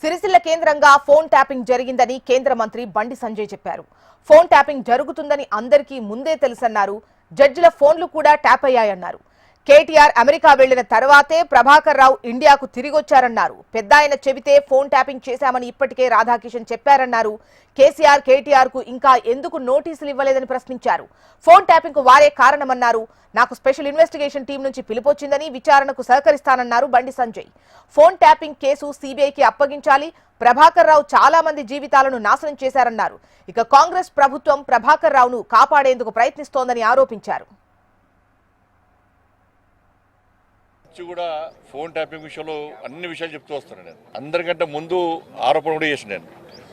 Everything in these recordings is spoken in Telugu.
సిరిసిల్ల కేంద్రంగా ఫోన్ ట్యాపింగ్ జరిగిందని కేంద్ర మంత్రి బండి సంజయ్ చెప్పారు. ఫోన్ ట్యాపింగ్ జరుగుతుందని అందరికీ ముందే తెలుసన్నారు. జడ్జిల ఫోన్లు కూడా ట్యాప్ అయ్యాయన్నారు. కేటీఆర్ అమెరికా వెళ్లిన తర్వాతే ప్రభాకర్ రావు ఇండియాకు తిరిగొచ్చారన్నారు. పెద్దాయన చెబితే ఫోన్ ట్యాపింగ్ చేశామని ఇప్పటికే రాధాకిషన్ చెప్పారన్నారు. కేసీఆర్ కేటీఆర్ కు ఇంకా ఎందుకు నోటీసులు ఇవ్వలేదని ప్రశ్నించారు. ఫోన్ ట్యాపింగ్ కు వారే కారణమన్నారు. నాకు స్పెషల్ ఇన్వెస్టిగేషన్ టీం నుంచి పిలుపొచ్చిందని విచారణకు సహకరిస్తానన్నారు Bandi Sanjay. Phone tapping case సీబీఐకి అప్పగించాలి. ప్రభాకర్ రావు చాలా మంది జీవితాలను నాశనం చేశారన్నారు. ఇక కాంగ్రెస్ ప్రభుత్వం ప్రభాకర్ రావును కాపాడేందుకు ప్రయత్నిస్తోందని ఆరోపించారు. కూడా ఫోన్ ట్యాపింగ్ విషయంలో అన్ని విషయాలు చెప్తూ వస్తున్నాను. నేను అందరికంటే ముందు ఆరోపణ కూడా చేసిన నేను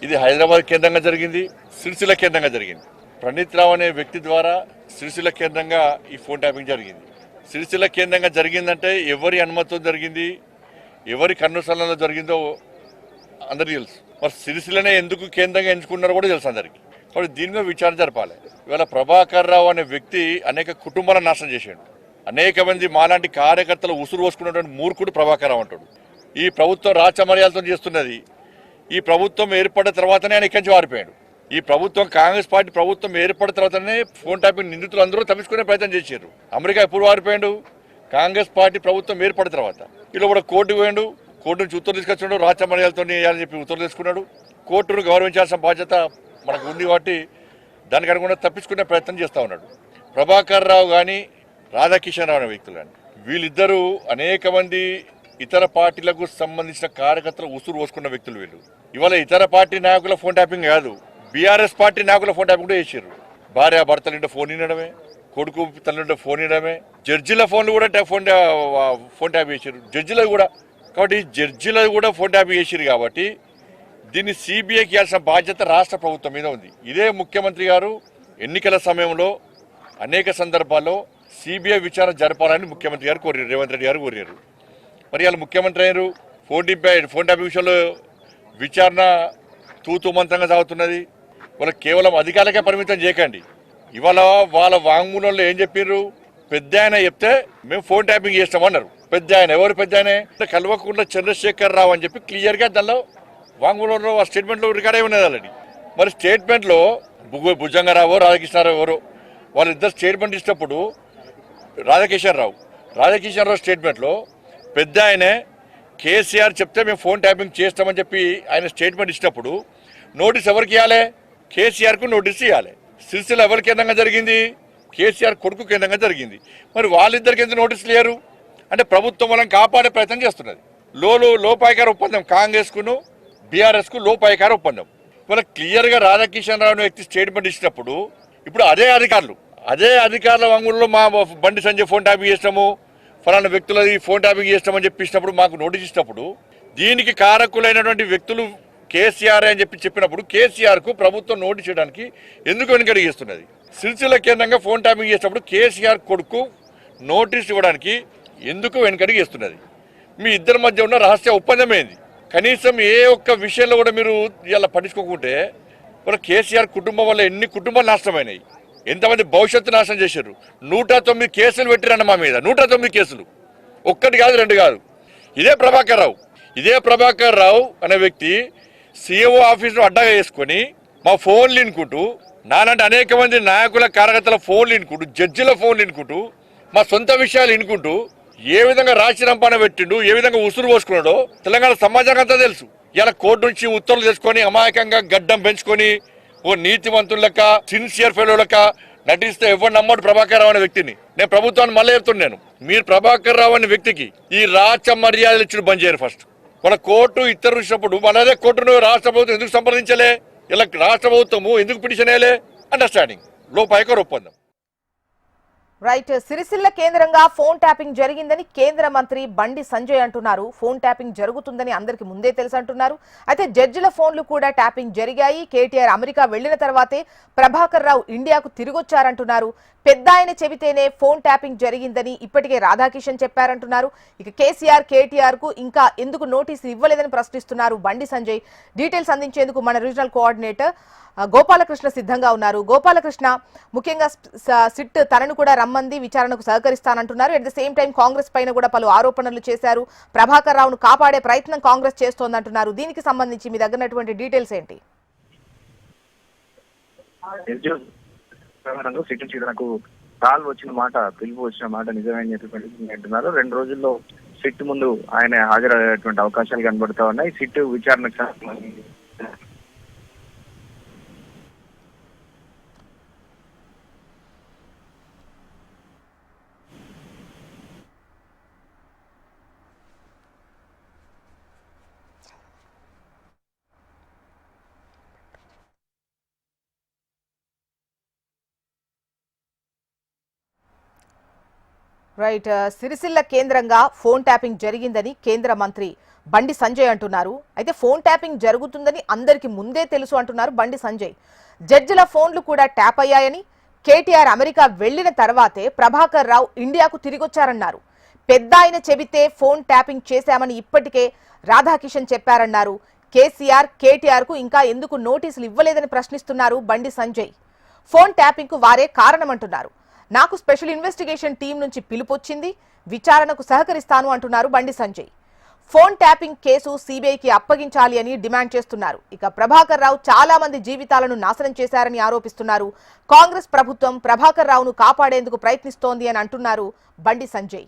ఇది హైదరాబాద్ కేంద్రంగా జరిగింది, సిరిసిల్ల కేంద్రంగా జరిగింది. ప్రణీత్ రావు అనే వ్యక్తి ద్వారా సిరిసిల్ల కేంద్రంగా ఈ ఫోన్ ట్యాపింగ్ జరిగింది. సిరిసిల్ల కేంద్రంగా జరిగిందంటే ఎవరి అనుమతితో జరిగింది, ఎవరి కన్నుసరణలో జరిగిందో అందరికీ తెలుసు. మరి సిరిసిల్లనే ఎందుకు కేంద్రంగా ఎంచుకున్నారో కూడా తెలుసు అందరికీ. కాబట్టి దీని మీద విచారణ జరపాలి. ఇవాళ ప్రభాకర్ రావు అనే వ్యక్తి అనేక కుటుంబాలను నాశనం చేసాడు. అనేక మంది మాలాంటి కార్యకర్తలు ఉసురు పోసుకున్నటువంటి మూర్ఖుడు ప్రభాకర్ రావు అంటాడు. ఈ ప్రభుత్వం రాచమర్యాలతో చేస్తున్నది. ఈ ప్రభుత్వం ఏర్పడిన తర్వాతనే ఆయన ఇక్కడి నుంచి వారిపోయాడు. ఈ ప్రభుత్వం కాంగ్రెస్ పార్టీ ప్రభుత్వం ఏర్పడిన తర్వాతనే ఫోన్ ట్యాపింగ్ నిందితులు అందరూ తప్పించుకునే ప్రయత్నం చేశారు. అమెరికా ఎప్పుడు వారిపోయాడు? కాంగ్రెస్ పార్టీ ప్రభుత్వం ఏర్పడిన తర్వాత. ఇలా కూడా కోర్టుకు పోయాడు. కోర్టు నుంచి ఉత్తర్వులు తీసుకొచ్చాడు. రాచమర్యాలతో అని చెప్పి ఉత్తర్వులు తీసుకున్నాడు. కోర్టును గౌరవించాల్సిన బాధ్యత మనకు ఉంది కాబట్టి దానికి అనుగుణంగా తప్పించుకునే ప్రయత్నం చేస్తూ ఉన్నాడు. ప్రభాకర్ రావు కానీ రాధాకిషన్ రావు అనే వ్యక్తులు కానీ వీళ్ళిద్దరూ అనేక మంది ఇతర పార్టీలకు సంబంధించిన కార్యకర్తలు ఉసురు పోసుకున్న వ్యక్తులు వీళ్ళు. ఇవాళ ఇతర పార్టీ నాయకుల ఫోన్ ట్యాపింగ్ కాదు, బీఆర్ఎస్ పార్టీ నాయకుల ఫోన్ ట్యాపింగ్ కూడా చేసారు. భార్య భర్తలుంటే ఫోన్ వినడమే, కొడుకు తల్లింటే ఫోన్ వినడమే, జడ్జిల ఫోన్లు కూడా ఫోన్ ట్యాప్ చేశారు. జడ్జిలు కూడా కాబట్టి జడ్జిలు కూడా ఫోన్ ట్యాప్ చేసారు. కాబట్టి దీన్ని సిబిఐకి ఇవ్వాల్సిన బాధ్యత రాష్ట్ర ప్రభుత్వం మీద ఉంది. ఇదే ముఖ్యమంత్రి గారు ఎన్నికల సమయంలో అనేక సందర్భాల్లో సిబిఐ విచారణ జరపాలని ముఖ్యమంత్రి గారు కోరారు, రేవంత్ రెడ్డి గారు కోరారు. మరి వాళ్ళు ముఖ్యమంత్రి అయ్యారు. ఫోన్ ట్యాపింగ్ విషయంలో విచారణ తూతుమంతంగా సాగుతున్నది. వాళ్ళు కేవలం అధికారులకే పరిమితం చేయకండి. ఇవాళ వాళ్ళ వాంగ్మూలంలో ఏం చెప్పారు? పెద్ద ఆయన చెప్తే మేము ఫోన్ ట్యాపింగ్ చేస్తామన్నారు. పెద్ద ఆయన ఎవరు? పెద్ద ఆయన కల్వకుంట్ల చంద్రశేఖర్ రావు అని చెప్పి క్లియర్గా దానిలో వాంగ్మూలంలో ఆ స్టేట్మెంట్లో రికార్డ్ అయి ఉన్నది ఆల్రెడీ. మరి స్టేట్మెంట్లో భుజంగరావు రాధాకృష్ణారావు ఎవరు వాళ్ళిద్దరు స్టేట్మెంట్ ఇచ్చినప్పుడు రాధాకిషన్ రావు స్టేట్మెంట్లో పెద్ద ఆయనే కేసీఆర్ చెప్తే మేము ఫోన్ ట్యాపింగ్ చేస్తామని చెప్పి ఆయన స్టేట్మెంట్ ఇచ్చినప్పుడు నోటీస్ ఎవరికి ఇవ్వాలి? కేసీఆర్కు నోటీస్ ఇవ్వాలి. సిరిసిల్ల ఎవరి కేంద్రంగా జరిగింది? కేసీఆర్ కొడుకు కేంద్రంగా జరిగింది. మరి వాళ్ళిద్దరికి ఎందుకు నోటీసులు లేరు అంటే ప్రభుత్వం వాళ్ళని కాపాడే ప్రయత్నం చేస్తున్నది. లోపాయకార ఒప్పందం కాంగ్రెస్కును బీఆర్ఎస్కు లోపాయకార ఒప్పందం. వాళ్ళకి క్లియర్గా రాధాకిషన్ రావు వ్యక్తి స్టేట్మెంట్ ఇచ్చినప్పుడు ఇప్పుడు అదే అధికారుల వాంగ్మూలంలో మా బండి సంజయ్ ఫోన్ ట్యాపింగ్ చేస్తాము, ఫలానా వ్యక్తులది ఫోన్ ట్యాపింగ్ చేస్తామని చెప్పి ఇచ్చినప్పుడు మాకు నోటీస్ ఇచ్చినప్పుడు దీనికి కారకులైనటువంటి వ్యక్తులు కేసీఆర్ అని చెప్పినప్పుడు కేసీఆర్కు ప్రభుత్వం నోటీస్ చేయడానికి ఎందుకు వెనుకడుగు చేస్తున్నది? సిరిసిల్ల కేంద్రంగా ఫోన్ ట్యాపింగ్ చేసినప్పుడు కేసీఆర్ కొడుకు నోటీస్ ఇవ్వడానికి ఎందుకు వెనుకడుగు చేస్తున్నది? మీ ఇద్దరి మధ్య ఉన్న రహస్య ఒప్పందమేంది? కనీసం ఏ ఒక్క విషయంలో కూడా మీరు ఇలా పట్టించుకోకుంటే వాళ్ళ కేసీఆర్ కుటుంబం వల్ల ఎన్ని కుటుంబాలు నాశనమైనాయి, ఎంతమంది భవిష్యత్తు నాశనం చేశారు. 109 కేసులు పెట్టిరన్న మా మీద. 109 కేసులు, ఒక్కటి కాదు రెండు కాదు. ఇదే ప్రభాకర్ రావు అనే వ్యక్తి సీఎంఓ ఆఫీసును అడ్డాగా వేసుకొని మా ఫోన్లు వినుకుంటూ, నాలంటే అనేక మంది నాయకుల కార్యకర్తల ఫోన్లు వినుకుంటూ, జడ్జిల ఫోన్లు వినుకుంటూ, మా సొంత విషయాలు వినుకుంటూ ఏ విధంగా రాచి రంపాన పెట్టిండు, ఏ విధంగా ఉసురు పోసుకున్నాడో తెలంగాణ సమాజానికి అంతా తెలుసు. ఇలా కోర్టు నుంచి ఉత్తర్వులు తెచ్చుకొని అమాయకంగా గడ్డం పెంచుకొని ఓ నీతివంతుల లెక్క సిన్సియర్ ఫెలో లెక్క నటిస్తే ఎవరు నమ్మడు ప్రభాకర్ రావు అనే వ్యక్తిని. నేను ప్రభుత్వాన్ని మళ్ళీ చెప్తున్నాను, మీరు ప్రభాకర్ రావు అనే వ్యక్తికి ఈ రాచ మర్యాదలు ఇచ్చిన బంద్ చేయరు. ఫస్ట్ వాళ్ళ కోర్టు ఇతరులు ఇచ్చినప్పుడు మనదే కోర్టును రాష్ట్ర ప్రభుత్వం ఎందుకు సంప్రదించలే? ఇలా రాష్ట్ర ప్రభుత్వము ఎందుకు పిటిషన్ వేయలే? అండర్స్టాండింగ్ లోపాయకర ఒప్పందం. రైట్. సిరిసిల్ల కేంద్రంగా ఫోన్ ట్యాపింగ్ జరిగిందని కేంద్ర మంత్రి బండి సంజయ్ అంటున్నారు. ఫోన్ ట్యాపింగ్ జరుగుతుందని అందరికి ముందే తెలుసు అంటున్నారు. అయితే జడ్జిల ఫోన్లు కూడా ట్యాపింగ్ జరిగాయి. కేటీఆర్ అమెరికా వెళ్లిన తర్వాతే ప్రభాకర్ రావు ఇండియాకు తిరిగొచ్చారంటున్నారు. పెద్ద ఆయన చెబితేనే ఫోన్ ట్యాపింగ్ జరిగిందని ఇప్పటికే రాధాకిషన్ చెప్పారంటున్నారు. ఇక కేసీఆర్ కేటీఆర్ కు ఇంకా ఎందుకు నోటీసులు ఇవ్వలేదని ప్రశ్నిస్తున్నారు బండి సంజయ్. డీటెయిల్స్ అందించేందుకు మన రీజనల్ కోఆర్డినేటర్ గోపాలకృష్ణ సిద్ధంగా ఉన్నారు. గోపాలకృష్ణ, ముఖ్యంగా సిట్ తనను కూడా రమ్మంది విచారణకు సహకరిస్తానంటున్నారు. At the same time Congress పైన కూడా పలు ఆరోపణలు చేశారు. ప్రభాకర్ రావును కాపాడే ప్రయత్నం కాంగ్రెస్ చేస్తోందంటున్నారు. దీనికి సంబంధించి మీ దగ్గరటువంటి డీటెయిల్స్ ఏంటి? సిట్ నుంచి నాకు కాల్ వచ్చిన మాట, పిలుపు వచ్చిన మాట నిజమని అంటున్నారు. 2 రోజుల్లో సిట్ ముందు ఆయన హాజరయ్యేటువంటి అవకాశాలు కనబడుతా ఉన్నాయి. సిట్ విచారణకు సంబంధించి రైట్, సిరిసిల్ల కేంద్రంగా ఫోన్ ట్యాపింగ్ జరిగిందని కేంద్ర మంత్రి బండి సంజయ్ అంటున్నారు. అయితే ఫోన్ ట్యాపింగ్ జరుగుతుందని అందరికీ ముందే తెలుసు అంటున్నారు బండి సంజయ్. జడ్జిల ఫోన్లు కూడా ట్యాప్ అయ్యాయని, కేటీఆర్ అమెరికా వెళ్లిన తర్వాతే ప్రభాకర్ రావు ఇండియాకు తిరిగొచ్చారన్నారు. పెద్ద ఆయన చెబితే ఫోన్ ట్యాపింగ్ చేశామని ఇప్పటికే రాధాకిషన్ చెప్పారన్నారు. కేసీఆర్ కేటీఆర్ కు ఇంకా ఎందుకు నోటీసులు ఇవ్వలేదని ప్రశ్నిస్తున్నారు బండి సంజయ్. ఫోన్ ట్యాపింగ్ కు వారే కారణమంటున్నారు. నాకు స్పెషల్ ఇన్వెస్టిగేషన్ టీం నుంచి పిలుపొచ్చింది, విచారణకు సహకరిస్తాను అంటున్నారు బండి సంజయ్. ఫోన్ ట్యాపింగ్ కేసు సిబిఐకి అప్పగించాలి అని డిమాండ్ చేస్తున్నారు. ఇక ప్రభాకర్ రావు చాలా మంది జీవితాలను నాశనం చేశారని ఆరోపిస్తున్నారు. కాంగ్రెస్ ప్రభుత్వం ప్రభాకర్ రావును కాపాడేందుకు ప్రయత్నిస్తోంది అని అంటున్నారు బండి సంజయ్.